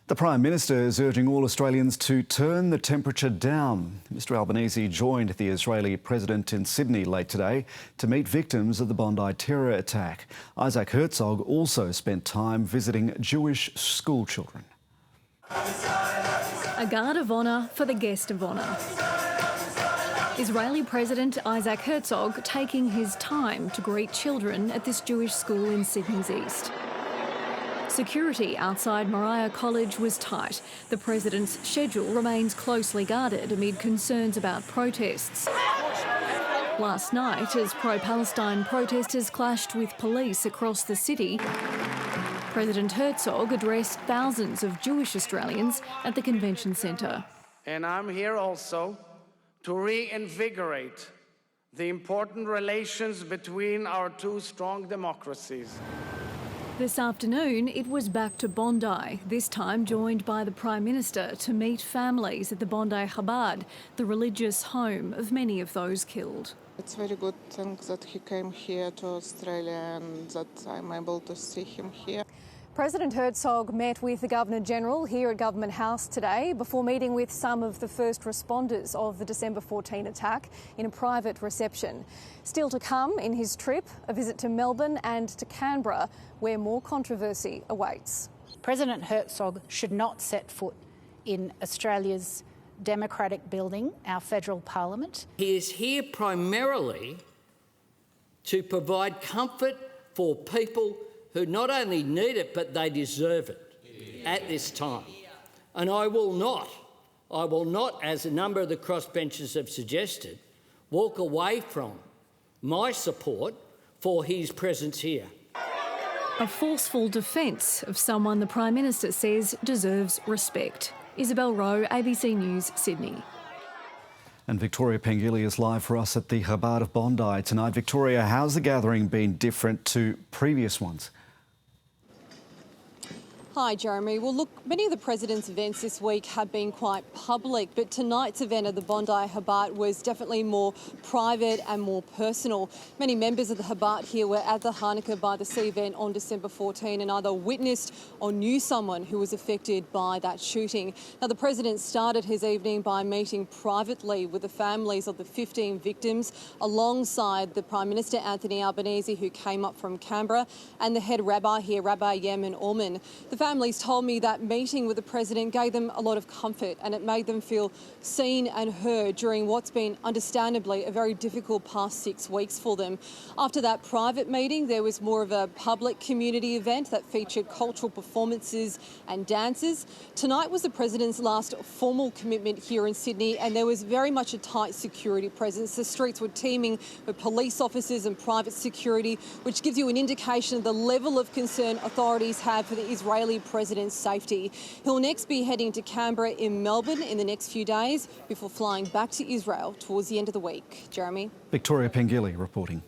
The Prime Minister is urging all Australians to turn the temperature down. Mr Albanese joined the Israeli President in Sydney late today to meet victims of the Bondi terror attack. Isaac Herzog also spent time visiting Jewish school children. A guard of honour for the guest of honour. Israeli President Isaac Herzog taking his time to greet children at this Jewish school in Sydney's east. Security outside Moriah College was tight. The President's schedule remains closely guarded amid concerns about protests. Last night, as pro-Palestine protesters clashed with police across the city, President Herzog addressed thousands of Jewish Australians at the convention centre. And I'm here also to reinvigorate the important relations between our two strong democracies. This afternoon, it was back to Bondi, this time joined by the Prime Minister to meet families at the Bondi Chabad, the religious home of many of those killed. It's very good thing that he came here to Australia and that I'm able to see him here. President Herzog met with the Governor-General here at Government House today before meeting with some of the first responders of the December 14 attack in a private reception. Still to come in his trip, a visit to Melbourne and to Canberra, where more controversy awaits. President Herzog should not set foot in Australia's democratic building, our federal parliament. He is here primarily to provide comfort for people who not only need it, but they deserve it at this time. And I will not, as a number of the crossbenchers have suggested, walk away from my support for his presence here. A forceful defence of someone the Prime Minister says deserves respect. Isabel Rowe, ABC News, Sydney. And Victoria Pengilly is live for us at the Chabad of Bondi tonight. Victoria, how's the gathering been different to previous ones? Hi, Jeremy. Well, look, many of the President's events this week have been quite public, but tonight's event at the Bondi Chabad was definitely more private and more personal. Many members of the Chabad here were at the Hanukkah by the Sea event on December 14 and either witnessed or knew someone who was affected by that shooting. Now, the President started his evening by meeting privately with the families of the 15 victims, alongside the Prime Minister, Anthony Albanese, who came up from Canberra, and the head rabbi here, Rabbi Yemen Orman. The families told me that meeting with the President gave them a lot of comfort and it made them feel seen and heard during what's been understandably a very difficult past 6 weeks for them. After that private meeting, there was more of a public community event that featured cultural performances and dances. Tonight was the President's last formal commitment here in Sydney, and there was very much a tight security presence. The streets were teeming with police officers and private security, which gives you an indication of the level of concern authorities have for the Israeli President's safety. He'll next be heading to Canberra in Melbourne in the next few days before flying back to Israel towards the end of the week. Jeremy. Victoria Pengilly reporting.